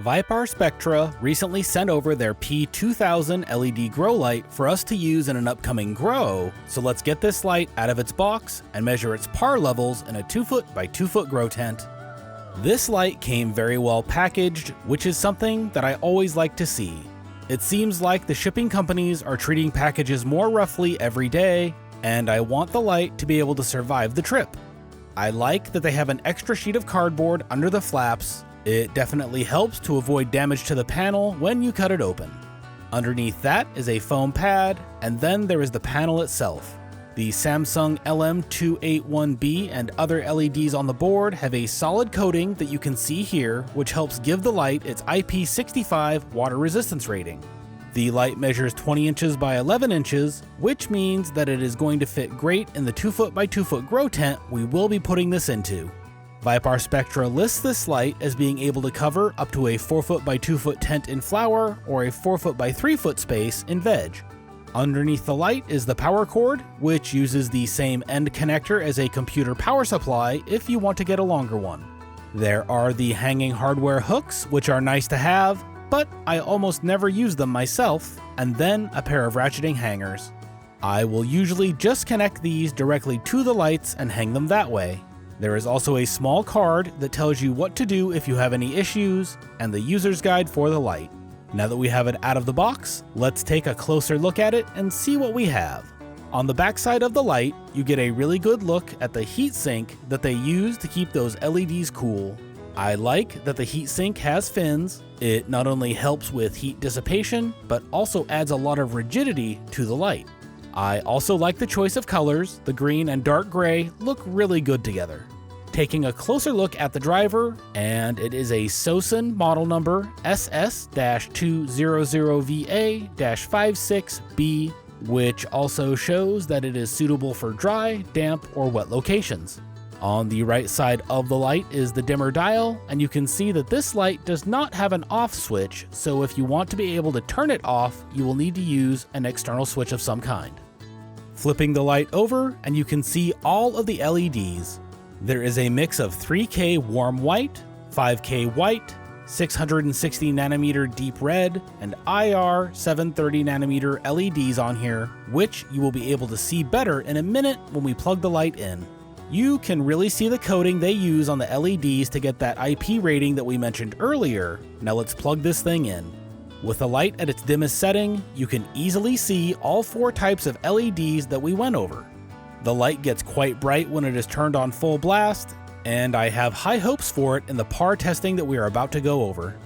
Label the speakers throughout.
Speaker 1: ViparSpectra recently sent over their P2000 LED grow light for us to use in an upcoming grow, so let's get this light out of its box and measure its PAR levels in a 2-foot by 2-foot grow tent. This light came very well packaged, which is something that I always like to see. It seems like the shipping companies are treating packages more roughly every day, and I want the light to be able to survive the trip. I like that they have an extra sheet of cardboard under the flaps. It definitely helps to avoid damage to the panel when you cut it open. Underneath that is a foam pad, and then there is the panel itself. The Samsung LM281B and other LEDs on the board have a solid coating that you can see here, which helps give the light its IP65 water resistance rating. The light measures 20 inches by 11 inches, which means that it is going to fit great in the 2-foot by 2-foot grow tent we will be putting this into. ViparSpectra lists this light as being able to cover up to a 4-foot by 2-foot tent in flower or a 4-foot by 3-foot space in veg. Underneath the light is the power cord, which uses the same end connector as a computer power supply if you want to get a longer one. There are the hanging hardware hooks, which are nice to have, but I almost never use them myself, and then a pair of ratcheting hangers. I will usually just connect these directly to the lights and hang them that way. There is also a small card that tells you what to do if you have any issues, and the user's guide for the light. Now that we have it out of the box, let's take a closer look at it and see what we have. On the backside of the light, you get a really good look at the heatsink that they use to keep those LEDs cool. I like that the heatsink has fins. It not only helps with heat dissipation, but also adds a lot of rigidity to the light. I also like the choice of colors. The green and dark gray look really good together. Taking a closer look at the driver, and it is a Sosen model number SS-200VA-56B, which also shows that it is suitable for dry, damp, or wet locations. On the right side of the light is the dimmer dial, and you can see that this light does not have an off switch, so if you want to be able to turn it off, you will need to use an external switch of some kind. Flipping the light over, and you can see all of the LEDs. There is a mix of 3K warm white, 5K white, 660 nanometer deep red, and IR 730 nanometer LEDs on here, which you will be able to see better in a minute when we plug the light in. You can really see the coating they use on the LEDs to get that IP rating that we mentioned earlier. Now let's plug this thing in. With the light at its dimmest setting, you can easily see all 4 types of LEDs that we went over. The light gets quite bright when it is turned on full blast, and I have high hopes for it in the PAR testing that we are about to go over.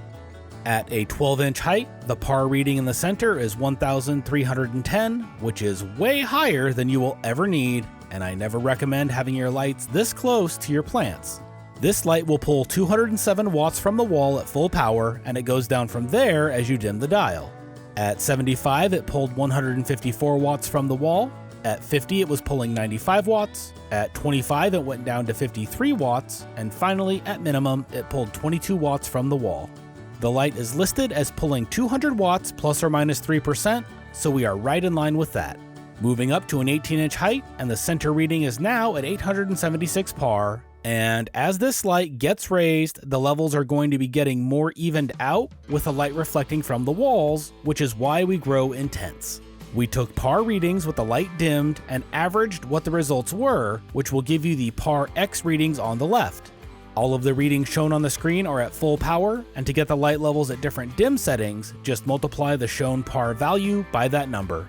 Speaker 1: At a 12-inch height, the PAR reading in the center is 1,310, which is way higher than you will ever need, and I never recommend having your lights this close to your plants. This light will pull 207 watts from the wall at full power, and it goes down from there as you dim the dial. At 75, it pulled 154 watts from the wall. At 50, it was pulling 95 watts. At 25, it went down to 53 watts. And finally, at minimum, it pulled 22 watts from the wall. The light is listed as pulling 200 watts plus or minus 3%, so we are right in line with that. Moving up to an 18-inch height, and the center reading is now at 876 PAR. And as this light gets raised, the levels are going to be getting more evened out with the light reflecting from the walls, which is why we grow in tents. We took PAR readings with the light dimmed and averaged what the results were, which will give you the PAR X readings on the left. All of the readings shown on the screen are at full power, and to get the light levels at different dim settings, just multiply the shown PAR value by that number.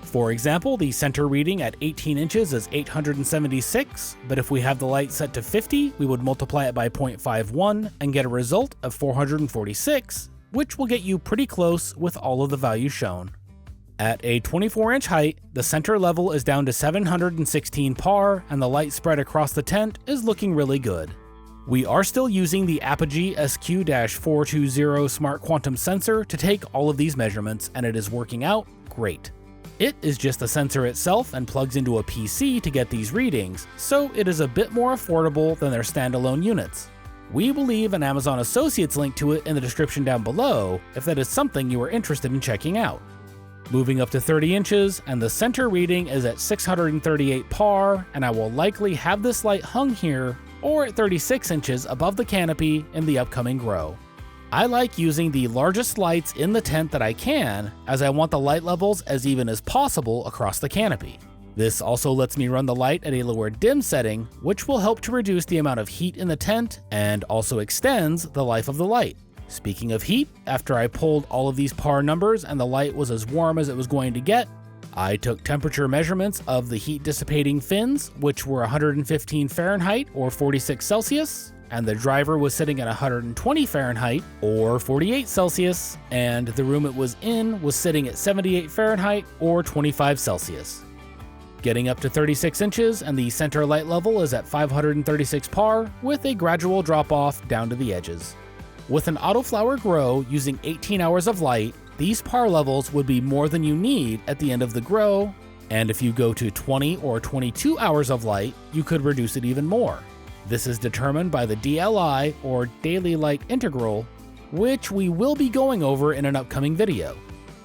Speaker 1: For example, the center reading at 18 inches is 876, but if we have the light set to 50, we would multiply it by 0.51 and get a result of 446, which will get you pretty close with all of the values shown. At a 24-inch height, the center level is down to 716 PAR, and the light spread across the tent is looking really good. We are still using the Apogee SQ-420 Smart Quantum Sensor to take all of these measurements, and it is working out great. It is just the sensor itself and plugs into a PC to get these readings, so it is a bit more affordable than their standalone units. We will leave an Amazon Associates link to it in the description down below if that is something you are interested in checking out. Moving up to 30 inches, and the center reading is at 638 PAR, and I will likely have this light hung here or at 36 inches above the canopy in the upcoming grow. I like using the largest lights in the tent that I can, as I want the light levels as even as possible across the canopy. This also lets me run the light at a lower dim setting, which will help to reduce the amount of heat in the tent and also extends the life of the light. Speaking of heat, after I pulled all of these par numbers and the light was as warm as it was going to get, I took temperature measurements of the heat dissipating fins, which were 115 Fahrenheit or 46 Celsius, and the driver was sitting at 120 Fahrenheit or 48 Celsius, and the room it was in was sitting at 78 Fahrenheit or 25 Celsius. Getting up to 36 inches, and the center light level is at 536 par with a gradual drop off down to the edges. With an autoflower grow using 18 hours of light, these par levels would be more than you need at the end of the grow, and if you go to 20 or 22 hours of light, you could reduce it even more. This is determined by the DLI, or Daily Light Integral, which we will be going over in an upcoming video.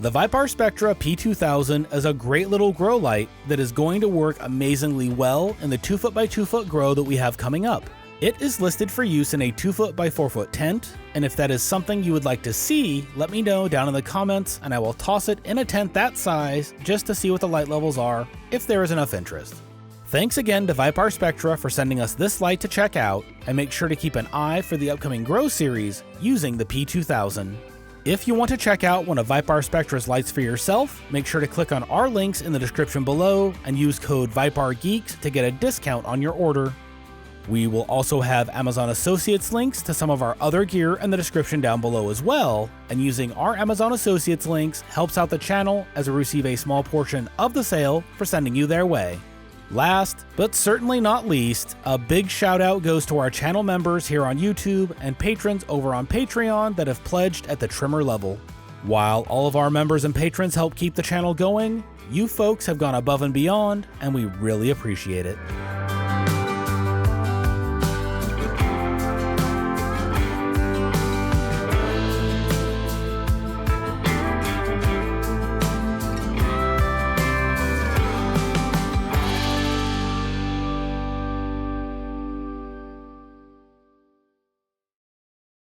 Speaker 1: The ViparSpectra P2000 is a great little grow light that is going to work amazingly well in the 2 ft by 2 ft grow that we have coming up. It is listed for use in a 2 ft by 4 ft tent, and if that is something you would like to see, let me know down in the comments and I will toss it in a tent that size just to see what the light levels are, if there is enough interest. Thanks again to ViparSpectra for sending us this light to check out, and make sure to keep an eye for the upcoming Grow series using the P2000. If you want to check out one of ViparSpectra's lights for yourself, make sure to click on our links in the description below and use code ViparGeeks to get a discount on your order. We will also have Amazon Associates links to some of our other gear in the description down below as well, and using our Amazon Associates links helps out the channel as we receive a small portion of the sale for sending you their way. Last, but certainly not least, a big shout out goes to our channel members here on YouTube and patrons over on Patreon that have pledged at the trimmer level. While all of our members and patrons help keep the channel going, you folks have gone above and beyond, and we really appreciate it.